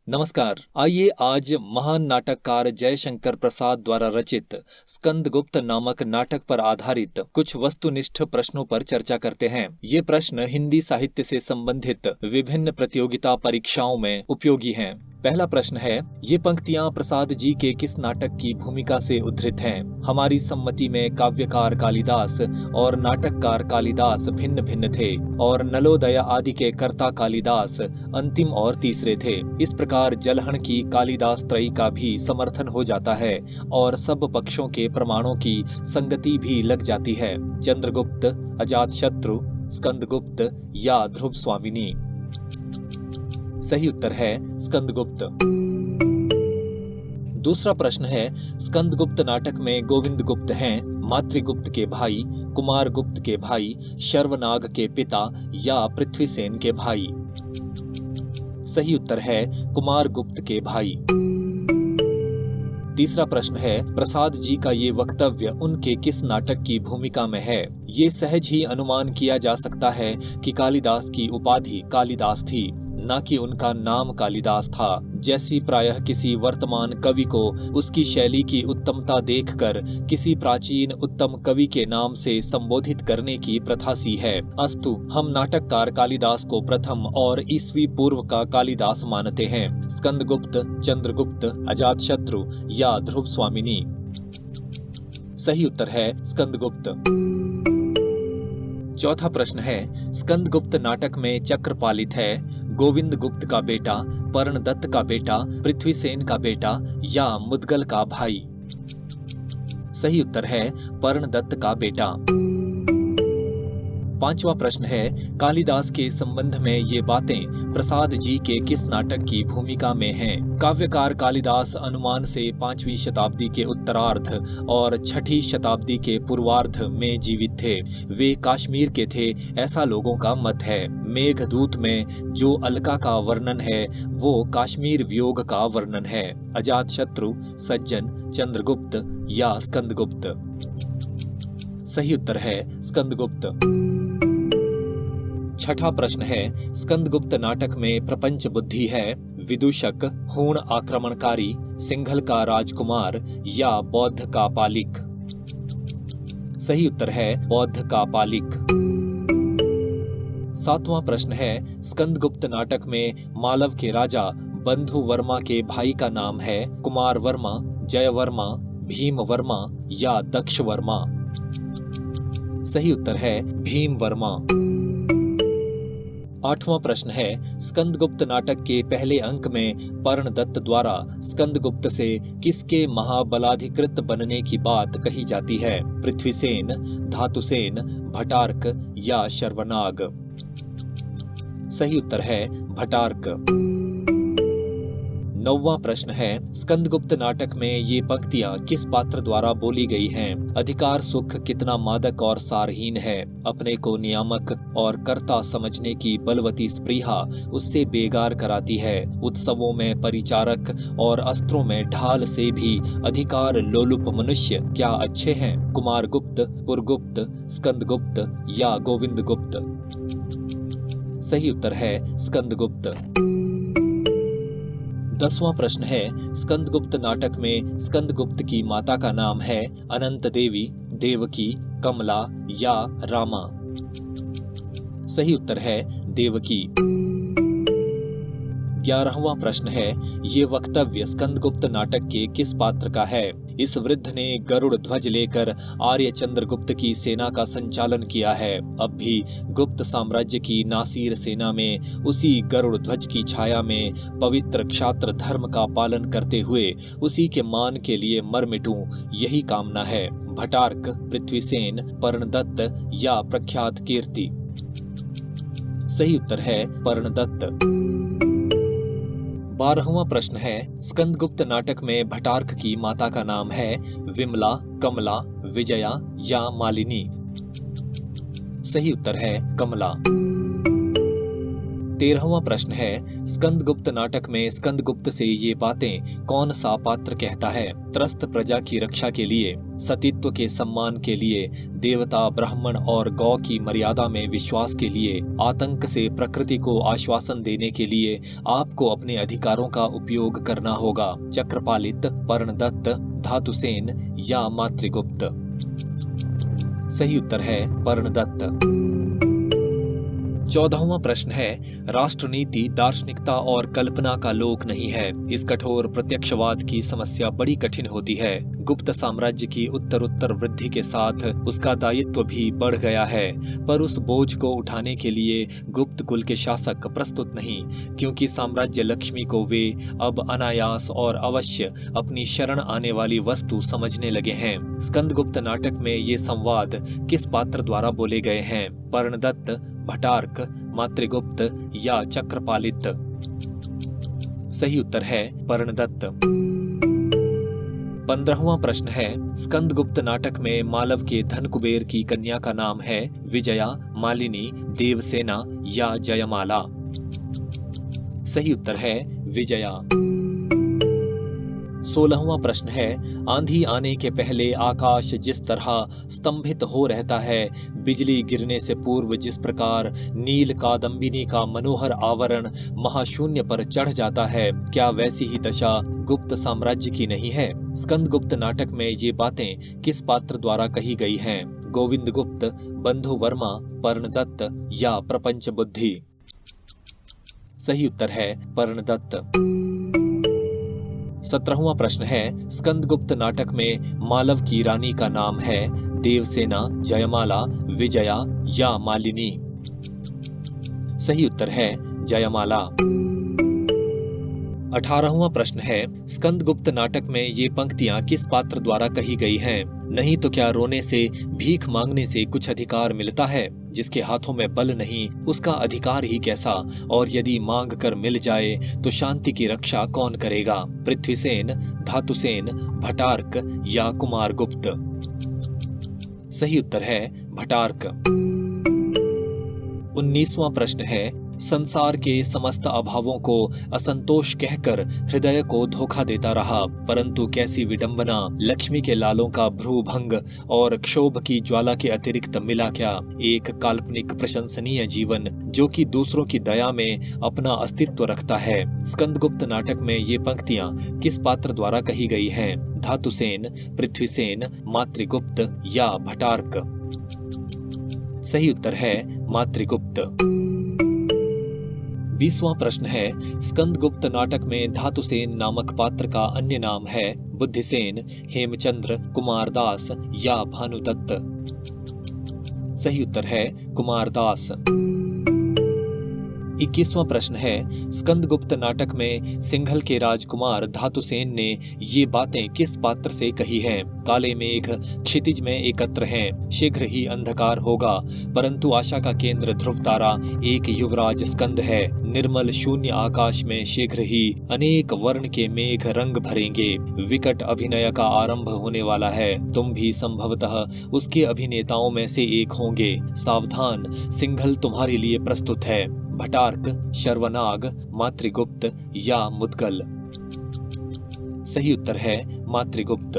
नमस्कार। आइए आज महान नाटककार जयशंकर प्रसाद द्वारा रचित स्कंदगुप्त नामक नाटक पर आधारित कुछ वस्तुनिष्ठ प्रश्नों पर चर्चा करते हैं। ये प्रश्न हिंदी साहित्य से संबंधित विभिन्न प्रतियोगिता परीक्षाओं में उपयोगी हैं। पहला प्रश्न है, ये पंक्तियां प्रसाद जी के किस नाटक की भूमिका से उद्धृत हैं? हमारी सम्मति में काव्यकार कालिदास और नाटककार कालिदास भिन्न भिन्न थे और नलोदया आदि के कर्ता कालिदास अंतिम और तीसरे थे। इस प्रकार जलहण की कालिदास त्रयी का भी समर्थन हो जाता है और सब पक्षों के प्रमाणों की संगति भी लग जाती है। चंद्रगुप्त, अजातशत्रु, स्कंदगुप्त या ध्रुव स्वामिनी। सही उत्तर है स्कंदगुप्त। दूसरा प्रश्न है, स्कंदगुप्त नाटक में गोविंद गुप्त हैं मातृगुप्त के भाई, कुमार गुप्त के भाई, शर्वनाग के पिता या पृथ्वीसेन के भाई? सही उत्तर है कुमार गुप्त के भाई। तीसरा प्रश्न है, प्रसाद जी का ये वक्तव्य उनके किस नाटक की भूमिका में है? ये सहज ही अनुमान किया जा सकता है कि कालिदास की उपाधि कालिदास थी, न कि उनका नाम कालिदास था। जैसी प्रायः किसी वर्तमान कवि को उसकी शैली की उत्तमता देखकर किसी प्राचीन उत्तम कवि के नाम से संबोधित करने की प्रथा सी है। अस्तु, हम नाटककार कालिदास को प्रथम और ईस्वी पूर्व का कालिदास मानते हैं। स्कंदगुप्त, चंद्रगुप्त, अजातशत्रु या ध्रुव स्वामिनी? सही उत्तर है स्कंदगुप्त। चौथा प्रश्न है, स्कंदगुप्त नाटक में चक्र पालित है गोविंद गुप्त का बेटा, पर्णदत्त का बेटा, पृथ्वीसेन का बेटा या मुदगल का भाई? सही उत्तर है पर्णदत्त का बेटा। पांचवा प्रश्न है, कालिदास के संबंध में ये बातें प्रसाद जी के किस नाटक की भूमिका में हैं? काव्यकार कालिदास अनुमान से 5वीं शताब्दी के उत्तरार्ध और 6ठी शताब्दी के पूर्वार्ध में जीवित थे। वे कश्मीर के थे, ऐसा लोगों का मत है। मेघदूत में जो अलका का वर्णन है वो कश्मीर वियोग का वर्णन है। अजातशत्रु, सज्जन, चंद्रगुप्त या स्कंदगुप्त? सही उत्तर है स्कंदगुप्त। छठा प्रश्न है, स्कंदगुप्त नाटक में प्रपंच बुद्धि है विदूषक, हूण आक्रमणकारी, सिंघल का राजकुमार या बौद्ध का पालिक? सही उत्तर है बौद्ध का पालिक। सातवां प्रश्न है, स्कंदगुप्त नाटक में मालव के राजा बंधु वर्मा के भाई का नाम है कुमार वर्मा, जय वर्मा, भीम वर्मा या दक्ष वर्मा? सही उत्तर है भीम वर्मा। आठवां प्रश्न है, स्कंदगुप्त नाटक के पहले अंक में पर्णदत्त द्वारा स्कंदगुप्त से किसके महाबलाधिकृत बनने की बात कही जाती है? पृथ्वीसेन, धातुसेन, भटार्क या शर्वनाग? सही उत्तर है भटार्क। नौवां प्रश्न है, स्कंदगुप्त नाटक में ये पंक्तियां किस पात्र द्वारा बोली गई हैं? अधिकार सुख कितना मादक और सारहीन है, अपने को नियामक और कर्ता समझने की बलवती स्पृहा उससे बेगार कराती है। उत्सवों में परिचारक और अस्त्रों में ढाल से भी अधिकार लोलुप मनुष्य क्या अच्छे हैं? कुमारगुप्त, पुरगुप्त, स्कंदगुप्त या गोविंदगुप्त? सही उत्तर है स्कंदगुप्त। 10वां प्रश्न है, स्कंदगुप्त नाटक में स्कंदगुप्त की माता का नाम है अनंत देवी, देवकी, कमला या रामा? सही उत्तर है देवकी। 11वां प्रश्न है, ये वक्तव्य स्कंदगुप्त नाटक के किस पात्र का है? इस वृद्ध ने गरुड़ ध्वज लेकर आर्य चंद्रगुप्त की सेना का संचालन किया है। अब भी गुप्त साम्राज्य की नासिर सेना में उसी गरुड़ ध्वज की छाया में पवित्र क्षात्र धर्म का पालन करते हुए उसी के मान के लिए मर मिटूं, यही कामना है। भटार्क, पृथ्वीसेन, पर्णदत्त या प्रख्यात कीर्ति? सही उत्तर है पर्णदत्त। 12वां प्रश्न है, स्कंदगुप्त नाटक में भटार्क की माता का नाम है विमला, कमला, विजया या मालिनी? सही उत्तर है कमला। 13वां प्रश्न है, स्कंदगुप्त नाटक में स्कंदगुप्त से ये बातें कौन सा पात्र कहता है? त्रस्त प्रजा की रक्षा के लिए, सतीत्व के सम्मान के लिए, देवता ब्राह्मण और गौ की मर्यादा में विश्वास के लिए, आतंक से प्रकृति को आश्वासन देने के लिए आपको अपने अधिकारों का उपयोग करना होगा। चक्रपालित, पर्णदत्त, धातुसेन या मातृगुप्त? सही उत्तर है पर्णदत्त। 14वां प्रश्न है, राष्ट्रनीति दार्शनिकता और कल्पना का लोक नहीं है। इस कठोर प्रत्यक्षवाद की समस्या बड़ी कठिन होती है। गुप्त साम्राज्य की उत्तरोत्तर वृद्धि के साथ उसका दायित्व भी बढ़ गया है, पर उस बोझ को उठाने के लिए गुप्त कुल के शासक प्रस्तुत नहीं, क्योंकि साम्राज्य लक्ष्मी को वे अब अनायास और अवश्य अपनी शरण आने वाली वस्तु समझने लगे हैं। स्कंदगुप्त नाटक में ये संवाद किस पात्र द्वारा बोले गए हैं? पर्णदत्त, भटार्क, मातृगुप्त या चक्रपालित? सही उत्तर है पर्णदत्त। 15वां प्रश्न है, स्कंदगुप्त नाटक में मालव के धन कुबेर की कन्या का नाम है विजया, मालिनी, देवसेना या जयमाला? सही उत्तर है विजया। 16वां प्रश्न है, आंधी आने के पहले आकाश जिस तरह स्तंभित हो रहता है, बिजली गिरने से पूर्व जिस प्रकार नील कादम्बिनी का मनोहर आवरण महाशून्य पर चढ़ जाता है, क्या वैसी ही दशा गुप्त साम्राज्य की नहीं है? स्कंदगुप्त नाटक में ये बातें किस पात्र द्वारा कही गई हैं? गोविंद गुप्त, बंधु वर्मा, पर्णदत्त या प्रपंच बुद्धि? सही उत्तर है पर्णदत्त। 17वां प्रश्न है, स्कंदगुप्त नाटक में मालव की रानी का नाम है देवसेना, जयमाला, विजया या मालिनी? सही उत्तर है जयमाला। 18वां प्रश्न है, स्कंदगुप्त नाटक में ये पंक्तियां किस पात्र द्वारा कही गई हैं? नहीं तो क्या रोने से, भीख मांगने से कुछ अधिकार मिलता है? जिसके हाथों में बल नहीं उसका अधिकार ही कैसा, और यदि मांग कर मिल जाए तो शांति की रक्षा कौन करेगा? पृथ्वीसेन, धातुसेन, भटार्क या कुमारगुप्त? सही उत्तर है भटार्क। 19वां प्रश्न है, संसार के समस्त अभावों को असंतोष कहकर हृदय को धोखा देता रहा, परंतु कैसी विडंबना, लक्ष्मी के लालों का भ्रूभंग और क्षोभ की ज्वाला के अतिरिक्त मिला क्या? एक काल्पनिक प्रशंसनीय जीवन जो कि दूसरों की दया में अपना अस्तित्व रखता है। स्कंदगुप्त नाटक में ये पंक्तियां किस पात्र द्वारा कही गई हैं? धातुसेन, पृथ्वीसेन, मातृगुप्त या भटार्क? सही उत्तर है मातृगुप्त। 20वां प्रश्न है, स्कंदगुप्त नाटक में धातुसेन नामक पात्र का अन्य नाम है बुद्धिसेन, हेमचंद्र, कुमारदास या भानुदत्त? सही उत्तर है कुमारदास। 21वां प्रश्न है, स्कंदगुप्त नाटक में सिंघल के राजकुमार धातुसेन ने ये बातें किस पात्र से कही हैं? काले मेघ क्षितिज में एकत्र हैं, शीघ्र ही अंधकार होगा, परंतु आशा का केंद्र ध्रुव तारा एक युवराज स्कंद है। निर्मल शून्य आकाश में शीघ्र ही अनेक वर्ण के मेघ रंग भरेंगे। विकट अभिनय का आरंभ होने वाला है, तुम भी संभवतः उसके अभिनेताओं में से एक होंगे। सावधान, सिंघल तुम्हारे लिए प्रस्तुत है। भटार्क, शर्वनाग, मातृगुप्त या मुद्गल? सही उत्तर है मातृगुप्त।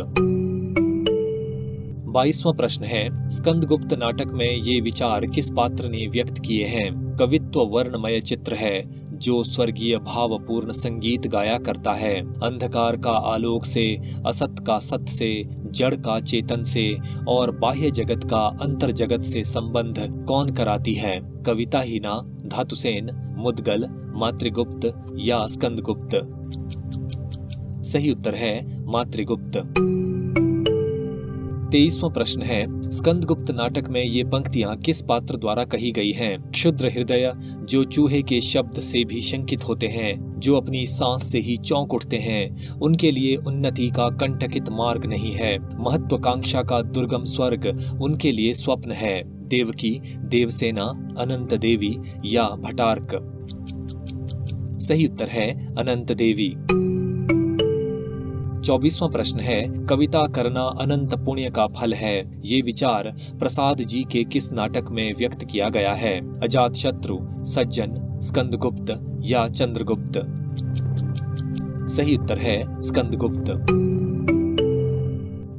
22वां प्रश्न है, स्कंदगुप्त नाटक में ये विचार किस पात्र ने व्यक्त किए हैं? कवित्व वर्णमय चित्र है जो स्वर्गीय भावपूर्ण संगीत गाया करता है। अंधकार का आलोक से, असत का सत से, जड़ का चेतन से और बाह्य जगत का अंतर जगत से संबंध कौन कराती है? कविता ही ना? धातुसेन, मुद्गल, मातृगुप्त या स्कंदगुप्त? सही उत्तर है मातृगुप्त। 23वां प्रश्न है, स्कंदगुप्त नाटक में ये पंक्तियां किस पात्र द्वारा कही गई हैं? क्षुद्र हृदय जो चूहे के शब्द से भी शंकित होते हैं, जो अपनी सांस से ही चौंक उठते हैं, उनके लिए उन्नति का कंटकित मार्ग नहीं है। महत्वाकांक्षा का दुर्गम स्वर्ग उनके लिए स्वप्न है। देवकी, देवसेना, अनंत देवी या भटार्क? सही उत्तर है अनंत देवी। 24वां प्रश्न है, कविता करना अनंत पुण्य का फल है। ये विचार प्रसाद जी के किस नाटक में व्यक्त किया गया है? अजातशत्रु, सज्जन, स्कंदगुप्त या चंद्रगुप्त? सही उत्तर है स्कंदगुप्त।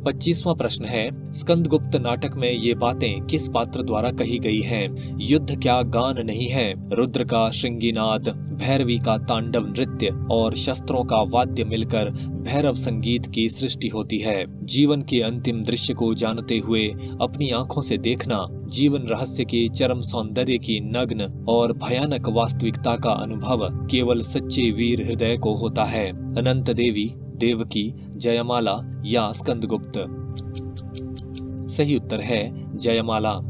25वां प्रश्न है, स्कंदगुप्त नाटक में ये बातें किस पात्र द्वारा कही गई हैं? युद्ध क्या गान नहीं है? रुद्र का श्रृंगीनाद, भैरवी का तांडव नृत्य और शस्त्रों का वाद्य मिलकर भैरव संगीत की सृष्टि होती है। जीवन के अंतिम दृश्य को जानते हुए अपनी आंखों से देखना जीवन रहस्य के चरम सौंदर्य की नग्न और भयानक वास्तविकता का अनुभव केवल सच्चे वीर हृदय को होता है। अनंत देवी, देवकी, जयमाला या स्कंदगुप्त? सही उत्तर है जयमाला।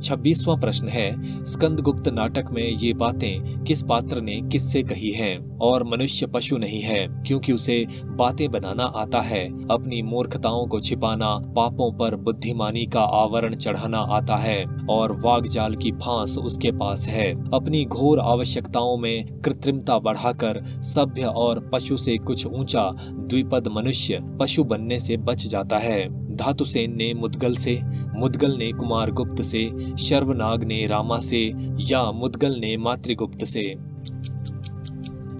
26वां प्रश्न है, स्कंदगुप्त नाटक में ये बातें किस पात्र ने किससे कही हैं? और मनुष्य पशु नहीं है, क्योंकि उसे बातें बनाना आता है, अपनी मूर्खताओं को छिपाना, पापों पर बुद्धिमानी का आवरण चढ़ाना आता है और वाग्जाल की फांस उसके पास है। अपनी घोर आवश्यकताओं में कृत्रिमता बढ़ाकर सभ्य और पशु से कुछ ऊंचा द्विपद मनुष्य पशु बनने से बच जाता है। धातुसेन ने मुदगल से, मुदगल ने कुमारगुप्त से, शर्वनाग ने रामा से या मुदगल ने मातृगुप्त से?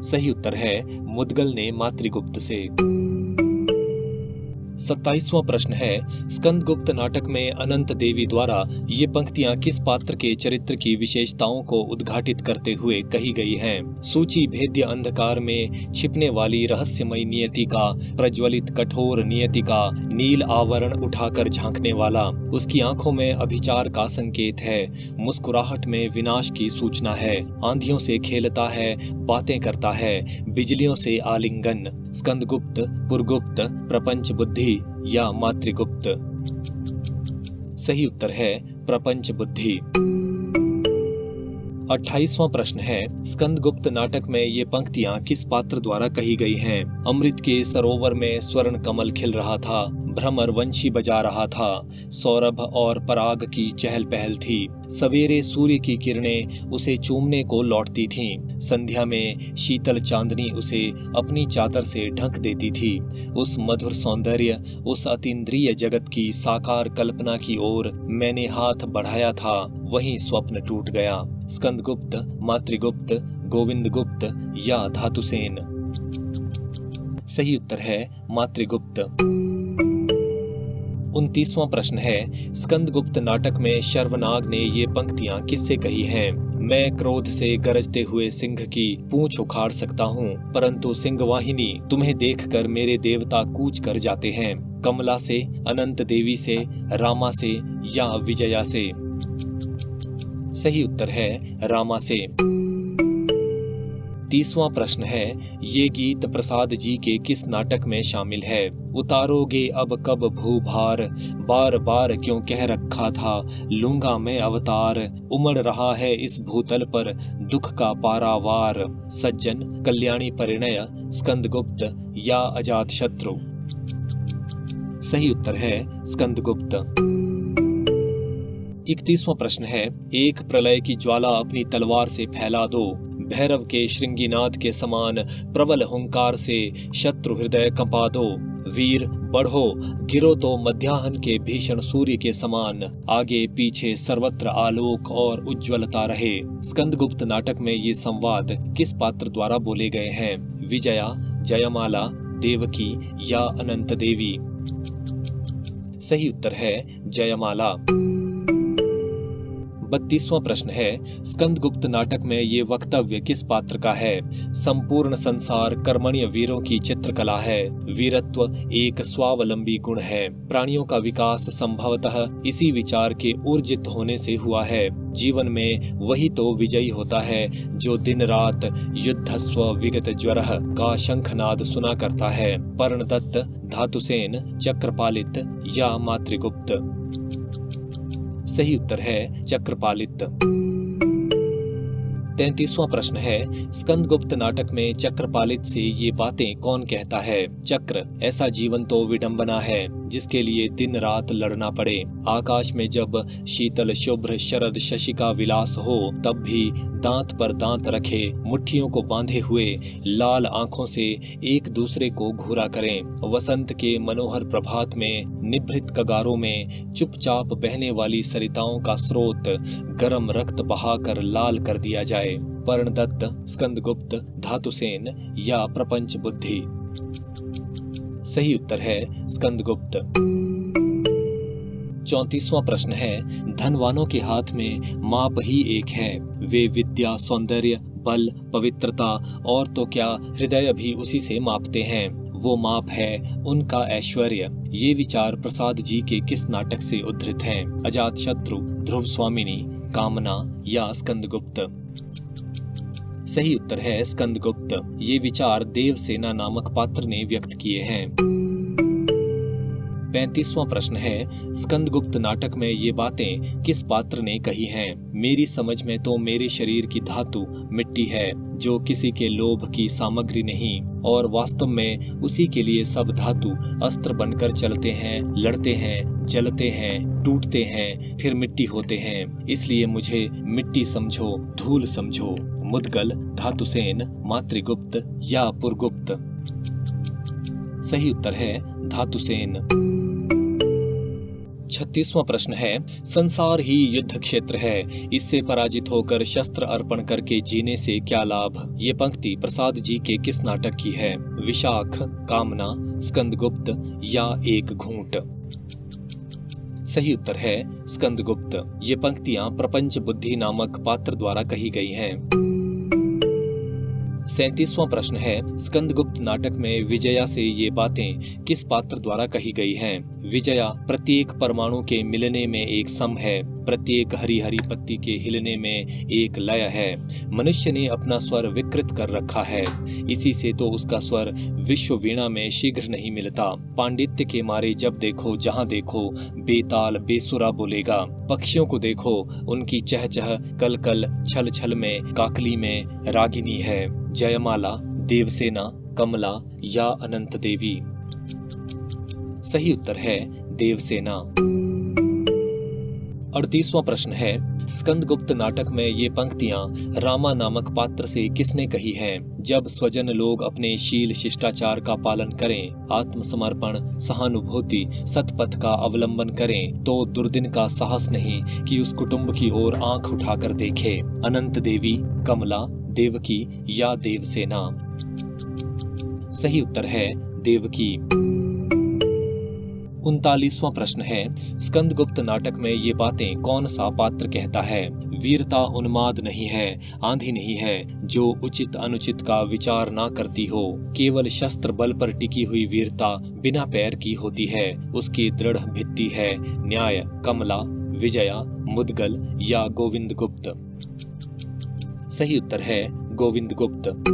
सही उत्तर है मुदगल ने मातृगुप्त से। 27वां प्रश्न है, स्कंदगुप्त नाटक में अनंत देवी द्वारा ये पंक्तियां किस पात्र के चरित्र की विशेषताओं को उद्घाटित करते हुए कही गई हैं? सूची भेद्य अंधकार में छिपने वाली रहस्यमय नियति का, प्रज्वलित कठोर नियति का, नील आवरण उठाकर झांकने वाला, उसकी आंखों में अभिचार का संकेत है, मुस्कुराहट में विनाश की सूचना है, आंधियों से खेलता है, बातें करता है, बिजलियों से आलिंगन। स्कंदगुप्त, पुरगुप्त, प्रपंच बुद्धि या मातृगुप्त? सही उत्तर है प्रपंच बुद्धि। 28वां प्रश्न है, स्कंदगुप्त नाटक में ये पंक्तियां किस पात्र द्वारा कही गई हैं? अमृत के सरोवर में स्वर्ण कमल खिल रहा था, भ्रमर वंशी बजा रहा था, सौरभ और पराग की चहल पहल थी, सवेरे सूर्य की किरणें उसे चूमने को लौटती थीं, संध्या में शीतल चांदनी उसे अपनी चादर से ढक देती थी। उस मधुर सौंदर्य, उस अतीन्द्रिय जगत की साकार कल्पना की ओर मैंने हाथ बढ़ाया था, वहीं स्वप्न टूट गया। स्कंदगुप्त, मातृगुप्त, गोविंदगुप्त या धातुसेन? सही उत्तर है मातृगुप्त। 29वां प्रश्न है, स्कंदगुप्त नाटक में शर्वनाग ने ये पंक्तियां किससे कही हैं? मैं क्रोध से गरजते हुए सिंह की पूंछ उखाड़ सकता हूँ, परंतु सिंहवाहिनी तुम्हें देखकर मेरे देवता कूच कर जाते हैं। कमला से, अनंत देवी से, रामा से या विजया से? सही उत्तर है रामा से। 30वां प्रश्न है, ये गीत प्रसाद जी के किस नाटक में शामिल है? उतारोगे अब कब भूभार, बार बार क्यों कह रखा था, लूंगा मैं अवतार, उमड़ रहा है इस भूतल पर दुख का पारावार। सज्जन, कल्याणी परिणय, स्कंदगुप्त या अजातशत्रु? सही उत्तर है स्कंदगुप्त। 31वां प्रश्न है, एक प्रलय की ज्वाला अपनी तलवार से फैला दो, भैरव के श्रृंगीनाद के समान प्रबल हुंकार से शत्रु हृदय कंपा दो। वीर बढ़ो, गिरो तो मध्याह्न के भीषण सूर्य के समान, आगे पीछे सर्वत्र आलोक और उज्ज्वलता रहे। स्कंदगुप्त नाटक में ये संवाद किस पात्र द्वारा बोले गए हैं? विजया, जयमाला, देवकी या अनंत देवी? सही उत्तर है जयमाला। 32वां प्रश्न है, स्कंदगुप्त नाटक में ये वक्तव्य किस पात्र का है? संपूर्ण संसार कर्मण्य वीरों की चित्रकला है, वीरत्व एक स्वावलंबी गुण है, प्राणियों का विकास संभवतः इसी विचार के ऊर्जित होने से हुआ है। जीवन में वही तो विजयी होता है जो दिन रात युद्धस्व विगत ज्वरः का शंखनाद सुना करता है। पर्णदत्त, धातुसेन, चक्रपालित या मातृगुप्त? सही उत्तर है चक्रपालित। 33वां प्रश्न है, स्कंदगुप्त नाटक में चक्रपालित से ये बातें कौन कहता है? चक्र, ऐसा जीवन तो विडंबना है, जिसके लिए दिन रात लड़ना पड़े। आकाश में जब शीतल शुभ्र शरद शशिका विलास हो, तब भी दांत पर दांत रखे, मुट्ठियों को बांधे हुए, लाल आंखों से एक दूसरे को घूरा करें। वसंत के मनोहर प्रभात में निभृत कगारों में चुपचाप बहने वाली सरिताओं का स्रोत गरम रक्त बहाकर लाल कर दिया जाए। पर्णदत्त, स्कंदगुप्त, धातुसेन या प्रपंच बुद्धि? सही उत्तर है स्कंदगुप्त। 34वां प्रश्न है, धनवानों के हाथ में माप ही एक है, वे विद्या, सौंदर्य, बल, पवित्रता और तो क्या हृदय भी उसी से मापते हैं। वो माप है उनका ऐश्वर्य। ये विचार प्रसाद जी के किस नाटक से उद्धृत हैं? अजातशत्रु, ध्रुव स्वामिनी, कामना या स्कंदगुप्त? सही उत्तर है स्कंदगुप्त। ये विचार देवसेना नामक पात्र ने व्यक्त किए हैं। 35वां प्रश्न है, स्कंदगुप्त नाटक में ये बातें किस पात्र ने कही हैं? मेरी समझ में तो मेरे शरीर की धातु मिट्टी है, जो किसी के लोभ की सामग्री नहीं, और वास्तव में उसी के लिए सब धातु अस्त्र बनकर चलते हैं, लड़ते हैं, जलते हैं, टूटते हैं, फिर मिट्टी होते हैं। इसलिए मुझे मिट्टी समझो, धूल समझो। मुदगल, धातुसेन, मातृगुप्त या पुरगुप्त? सही उत्तर है धातुसेन। 36वां प्रश्न है, संसार ही युद्ध क्षेत्र है, इससे पराजित होकर शस्त्र अर्पण करके जीने से क्या लाभ? ये पंक्ति प्रसाद जी के किस नाटक की है? विशाख, कामना, स्कंदगुप्त या एक घूंट? सही उत्तर है स्कंदगुप्त। ये पंक्तियां प्रपंच बुद्धि नामक पात्र द्वारा कही गई हैं। 37वां प्रश्न है, स्कंदगुप्त नाटक में विजया से ये बातें किस पात्र द्वारा कही गई हैं? विजया प्रत्येक परमाणु के मिलने में एक सम है, प्रत्येक हरी हरी पत्ती के हिलने में एक लय है। मनुष्य ने अपना स्वर विकृत कर रखा है, इसी से तो उसका स्वर विश्व वीणा में शीघ्र नहीं मिलता। पांडित्य के मारे जब देखो जहाँ देखो बेताल बेसुरा बोलेगा। पक्षियों को देखो, उनकी चहचह कल कल छल छल में काकली में रागिनी है। जयमाला, देवसेना, कमला या अनंत देवी? सही उत्तर है देवसेना। 38वां प्रश्न है, स्कंदगुप्त नाटक में ये पंक्तियां रामा नामक पात्र से किसने कही हैं? जब स्वजन लोग अपने शील शिष्टाचार का पालन करें, आत्मसमर्पण, सहानुभूति, सतपथ का अवलंबन करें, तो दुर्दिन का साहस नहीं कि उस कुटुंब की ओर आंख उठाकर देखे। अनंत देवी, कमला, देवकी या देवसेना? सही उत्तर है देवकी। 39वां प्रश्न है, स्कंदगुप्त नाटक में ये बातें कौन सा पात्र कहता है? वीरता उन्माद नहीं है, आंधी नहीं है, जो उचित अनुचित का विचार ना करती हो। केवल शस्त्र बल पर टिकी हुई वीरता बिना पैर की होती है, उसकी दृढ़ भित्ति है न्याय। कमला, विजया, मुदगल या गोविंद गुप्त? सही उत्तर है गोविंद गुप्त।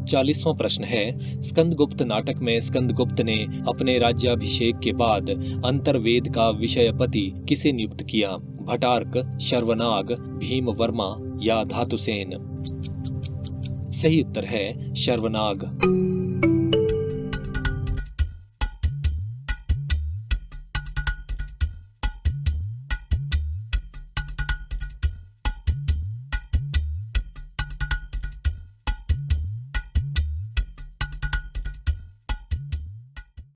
40वां प्रश्न है, स्कंदगुप्त नाटक में स्कंदगुप्त ने अपने राज्याभिषेक के बाद अंतर्वेद का विषयपति किसे नियुक्त किया? भटार्क, शर्वनाग, भीमवर्मा या धातुसेन? सही उत्तर है शर्वनाग।